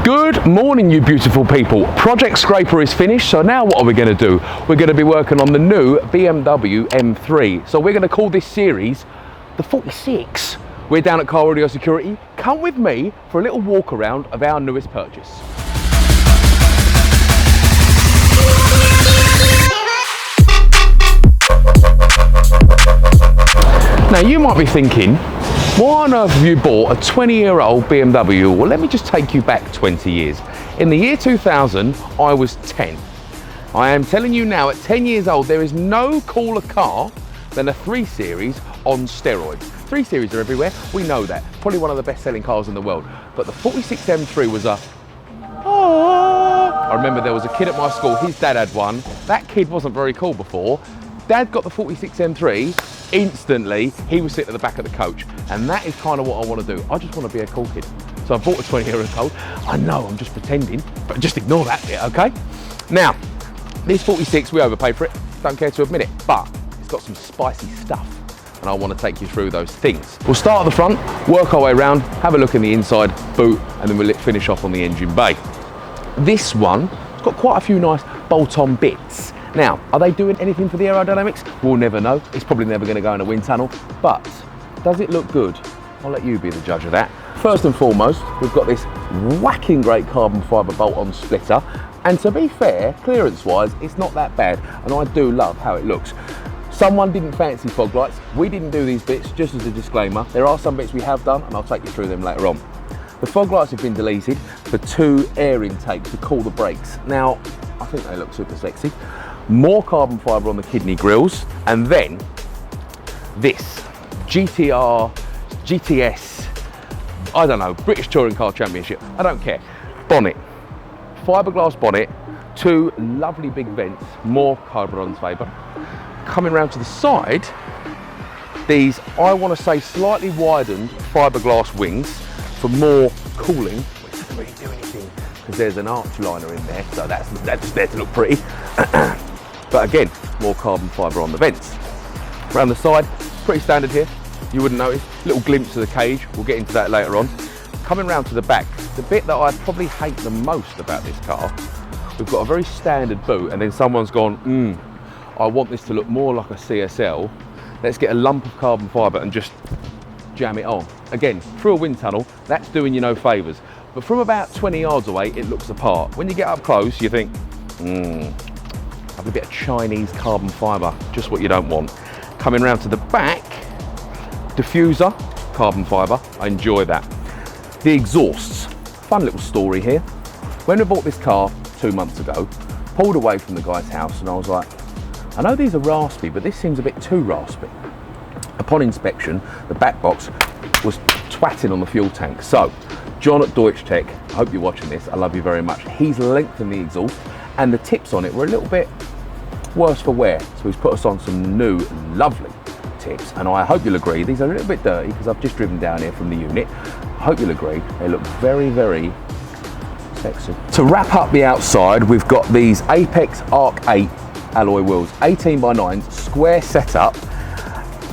Good morning, you beautiful people. Project Scraper is finished, so now what are we going to do? We're going to be working on the new BMW M3. So we're going to call this series the 46. We're down at Car Audio Security. Come with me for a little walk around of our newest purchase. Now you might be thinking, why on earth have you bought a 20-year-old BMW? Well, let me just take you back 20 years. In the year 2000, I was 10. I am telling you now, at 10 years old, there is no cooler car than a 3 Series on steroids. 3 Series are everywhere, we know that. Probably one of the best-selling cars in the world. But the 46 M3 was a... I remember there was a kid at my school, his dad had one. That kid wasn't very cool before. Dad got the 46 M3. Instantly, he was sitting at the back of the coach, and that is kind of what I want to do. I just want to be a cool kid. So I bought a 20-year-old. I know, I'm just pretending, but just ignore that bit, okay? Now, this 46, we overpaid for it. Don't care to admit it, but it's got some spicy stuff, and I want to take you through those things. We'll start at the front, work our way around, have a look in the inside, boot, and then we'll finish off on the engine bay. This one, it's got quite a few nice bolt-on bits. Now, are they doing anything for the aerodynamics? We'll never know. It's probably never going to go in a wind tunnel, but does it look good? I'll let you be the judge of that. First and foremost, we've got this whacking great carbon fibre bolt-on splitter, and to be fair, clearance-wise, it's not that bad, and I do love how it looks. Someone didn't fancy fog lights. We didn't do these bits, just as a disclaimer. There are some bits we have done, and I'll take you through them later on. The fog lights have been deleted for 2 air intakes to cool the brakes. Now, I think they look super sexy. More carbon fibre on the kidney grills, and then this GTR, GTS, I don't know, British Touring Car Championship, I don't care. Bonnet, fiberglass bonnet, 2 lovely big vents, more carbon fibre. Coming round to the side, these, I want to say, slightly widened fiberglass wings for more cooling, which doesn't really do anything because there's an arch liner in there, so that's just there to look pretty. But again, more carbon fibre on the vents. Around the side, pretty standard here. You wouldn't notice. Little glimpse of the cage. We'll get into that later on. Coming round to the back, the bit that I probably hate the most about this car, we've got a very standard boot, and then someone's gone, I want this to look more like a CSL. Let's get a lump of carbon fibre and just jam it on. Again, through a wind tunnel, that's doing you no favours. But from about 20 yards away, it looks the part. When you get up close, you think, a bit of Chinese carbon fibre, just what you don't want. Coming round to the back, diffuser, carbon fibre, I enjoy that. The exhausts, fun little story here. When we bought this car 2 months ago, pulled away from the guy's house, and I was like, I know these are raspy, but this seems a bit too raspy. Upon inspection, the back box was twatting on the fuel tank. So, John at Deutschtech, I hope you're watching this, I love you very much. He's lengthened the exhaust, and the tips on it were a little bit worse for wear. So he's put us on some new, lovely tips, and I hope you'll agree, these are a little bit dirty because I've just driven down here from the unit. I hope you'll agree, they look very, very sexy. To wrap up the outside, we've got these Apex Arc 8 alloy wheels, 18x9, square setup,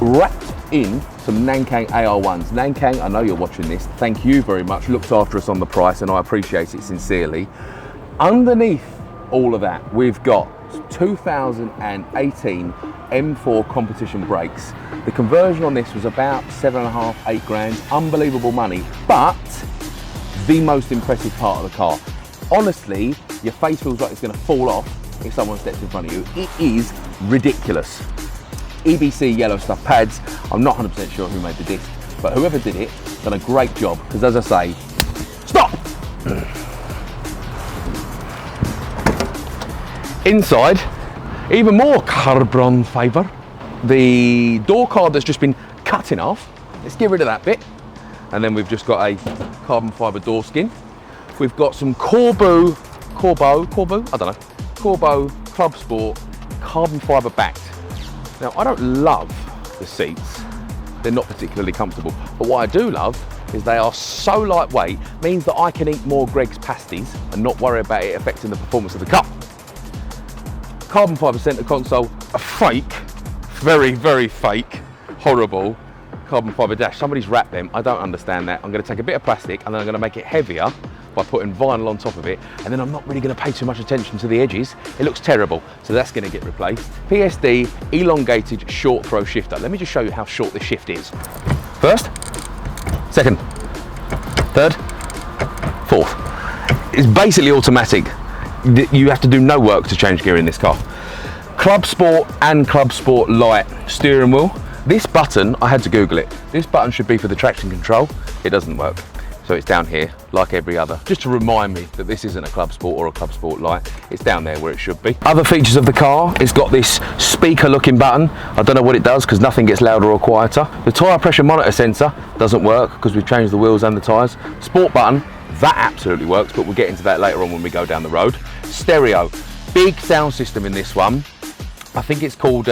wrapped in some Nankang AR1s. Nankang, I know you're watching this, thank you very much, looked after us on the price, and I appreciate it sincerely. Underneath all of that, we've got 2018 M4 competition brakes. The conversion on this was about 7.5, 8 grand, unbelievable money, but the most impressive part of the car. Honestly, your face feels like it's going to fall off if someone steps in front of you. It is ridiculous. EBC yellow stuff pads, I'm not 100% sure who made the disc, but whoever did it done a great job, because as I say, stop! Inside, even more carbon fibre. The door card that's just been cut in half. Let's get rid of that bit. And then we've just got a carbon fibre door skin. We've got some Corbeau, I don't know, Corbeau Club Sport carbon fibre backed. Now, I don't love the seats. They're not particularly comfortable. But what I do love is they are so lightweight, means that I can eat more Greg's pasties and not worry about it affecting the performance of the car. Carbon fibre centre console, a fake, very, very fake, horrible carbon fibre dash. Somebody's wrapped them, I don't understand that. I'm going to take a bit of plastic and then I'm going to make it heavier by putting vinyl on top of it, and then I'm not really going to pay too much attention to the edges. It looks terrible, so that's going to get replaced. PSD elongated short throw shifter. Let me just show you how short this shift is. First, second, third, fourth. It's basically automatic. You have to do no work to change gear in this car. Club Sport and Club Sport Lite steering wheel. This button, I had to Google it. This button should be for the traction control. It doesn't work. So it's down here, like every other. Just to remind me that this isn't a Club Sport or a Club Sport Lite. It's down there where it should be. Other features of the car, it's got this speaker looking button. I don't know what it does because nothing gets louder or quieter. The tyre pressure monitor sensor doesn't work because we've changed the wheels and the tyres. Sport button, that absolutely works, but we'll get into that later on when we go down the road. Stereo, big sound system in this one. I think it's called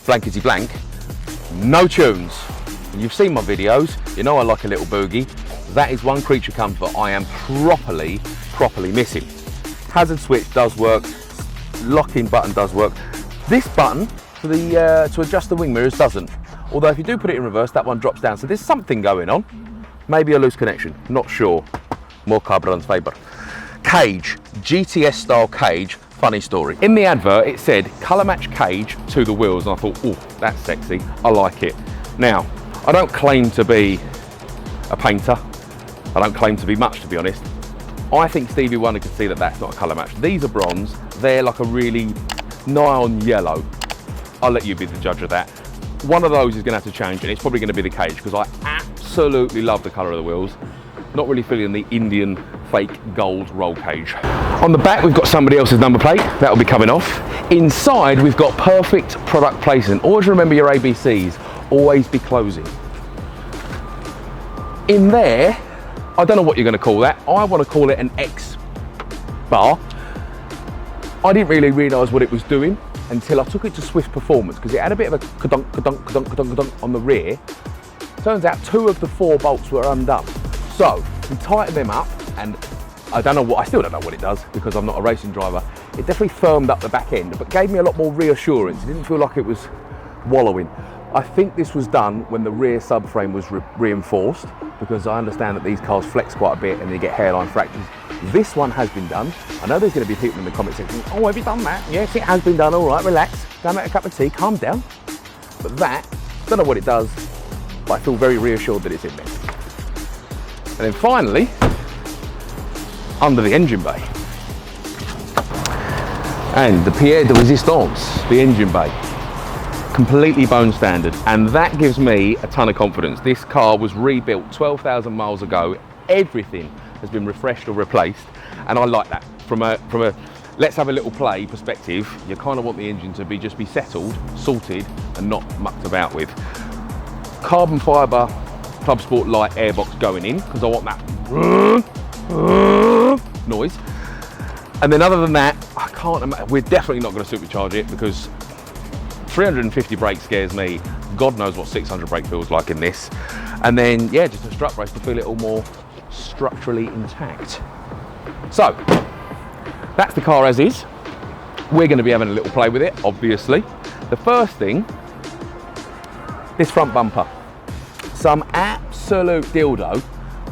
blankety blank. No tunes. And you've seen my videos, you know I like a little boogie. That is one creature comfort I am properly missing. Hazard switch does work, locking button does work. This button for the to adjust the wing mirrors doesn't. Although if you do put it in reverse, that one drops down. So there's something going on. Maybe a loose connection, not sure. More carburetor's favour. Cage, GTS style cage. Funny story. In the advert, it said colour match cage to the wheels, and I thought, oh, that's sexy. I like it. Now, I don't claim to be a painter. I don't claim to be much, to be honest. I think Stevie Wonder could see that that's not a colour match. These are bronze. They're like a really nigh on yellow. I'll let you be the judge of that. One of those is going to have to change, and it's probably going to be the cage because I absolutely love the colour of the wheels. Not really feeling the Indian fake gold roll cage. On the back, we've got somebody else's number plate. That'll be coming off. Inside, we've got perfect product placement. Always remember your ABCs. Always be closing. In there, I don't know what you're going to call that. I want to call it an X bar. I didn't really realise what it was doing until I took it to Swift Performance because it had a bit of a kadunk, kadunk, kadunk, kadunk, kadunk on the rear. Turns out 2 of the 4 bolts were undone. So we tightened them up, and I still don't know what it does because I'm not a racing driver. It definitely firmed up the back end, but gave me a lot more reassurance. It didn't feel like it was wallowing. I think this was done when the rear subframe was reinforced, because I understand that these cars flex quite a bit and they get hairline fractures. This one has been done. I know there's going to be people in the comment section, oh, have you done that? Yes, it has been done. All right, relax. Go make a cup of tea, calm down. But that, don't know what it does, but I feel very reassured that it's in there. And then finally, under the engine bay. And the pièce de résistance, the engine bay. Completely bone standard, and that gives me a ton of confidence. This car was rebuilt 12,000 miles ago. Everything has been refreshed or replaced, and I like that. From a let's have a little play perspective, you kind of want the engine to just be settled, sorted, and not mucked about with. Carbon fibre Club Sport Lite airbox going in, because I want that noise. And then other than that, I can't imagine, we're definitely not going to supercharge it because 350 brake scares me. God knows what 600 brake feels like in this. And then, yeah, just a strut brace to feel it all more structurally intact. So, that's the car as is. We're going to be having a little play with it, obviously. The first thing, this front bumper. Some absolute dildo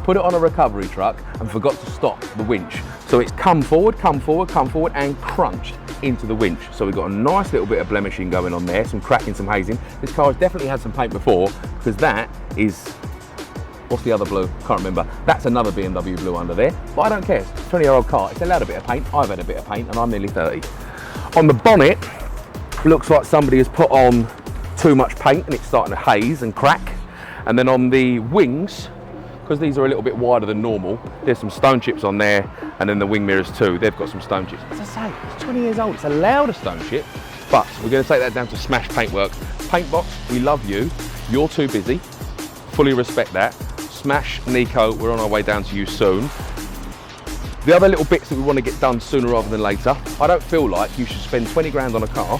put it on a recovery truck and forgot to stop the winch. So it's come forward, and crunched into the winch. So we've got a nice little bit of blemishing going on there, some cracking, some hazing. This car has definitely had some paint before, because that is, what's the other blue? Can't remember. That's another BMW blue under there, but I don't care. It's a 20-year-old car. It's allowed a bit of paint. I've had a bit of paint, and I'm nearly 30. On the bonnet, looks like somebody has put on too much paint, and it's starting to haze and crack. And then on the wings, because these are a little bit wider than normal, there's some stone chips on there, and then the wing mirrors too, they've got some stone chips. As I say, it's 20 years old, it's allowed a stone chip, but we're going to take that down to Smash Paintwork. Paintbox, we love you, you're too busy, fully respect that. Smash, Nico, we're on our way down to you soon. The other little bits that we want to get done sooner rather than later, I don't feel like you should spend 20 grand on a car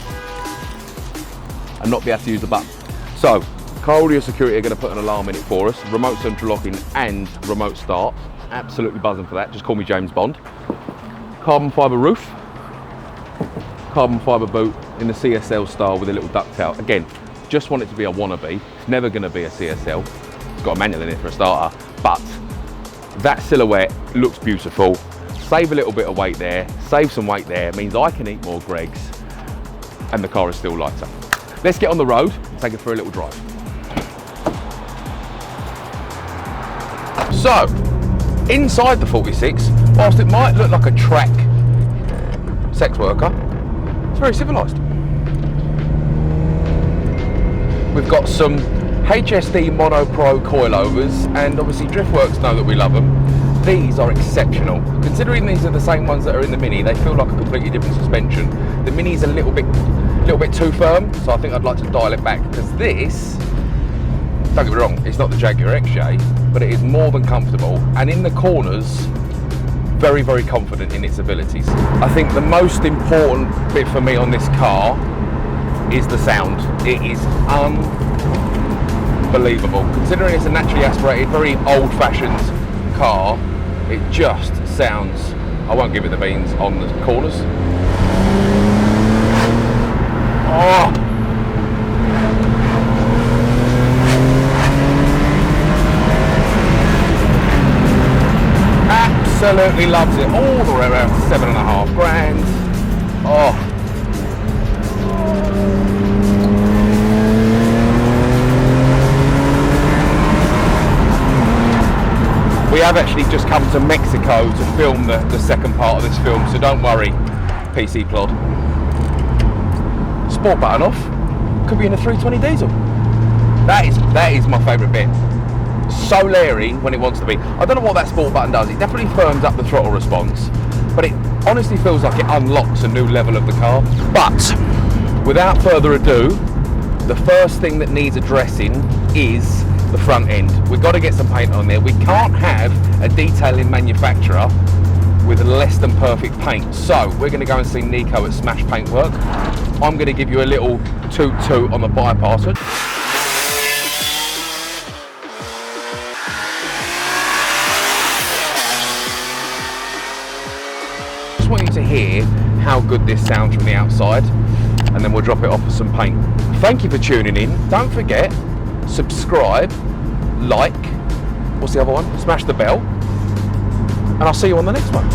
and not be able to use the button. So, Car Audio Security are going to put an alarm in it for us, remote central locking and remote start. Absolutely buzzing for that, just call me James Bond. Carbon fibre roof, carbon fibre boot in the CSL style with a little ducktail. Again, just want it to be a wannabe. It's never going to be a CSL. It's got a manual in it for a starter, but that silhouette looks beautiful. Save a little bit of weight there, save some weight there, means I can eat more Greggs and the car is still lighter. Let's get on the road and take it for a little drive. So, inside the 46, whilst it might look like a track sex worker, it's very civilised. We've got some HSD Mono Pro coilovers, and obviously Driftworks know that we love them. These are exceptional. Considering these are the same ones that are in the Mini, they feel like a completely different suspension. The Mini's a little bit too firm, so I think I'd like to dial it back, because this, don't get me wrong, it's not the Jaguar XJ, but it is more than comfortable, and in the corners, very, very confident in its abilities. I think the most important bit for me on this car is the sound. It is unbelievable. Considering it's a naturally aspirated, very old-fashioned car, it just sounds, I won't give it the beans on the corners. Oh! Absolutely loves it, all the way around 7.5 grand. Oh. We have actually just come to Mexico to film the second part of this film, so don't worry, PC Plod. Sport button off, could be in a 320 diesel. That is my favourite bit. So leery when it wants to be. I don't know what that sport button does. It definitely firms up the throttle response, but it honestly feels like it unlocks a new level of the car. But without further ado, the first thing that needs addressing is the front end. We've got to get some paint on there. We can't have a detailing manufacturer with less than perfect paint. So we're going to go and see Nico at Smash Paintwork. I'm going to give you a little toot toot on the bypass hood. Just want you to hear how good this sounds from the outside, and then we'll drop it off for some paint. Thank you for tuning in. Don't forget, subscribe, like, what's the other one? Smash the bell, and I'll see you on the next one.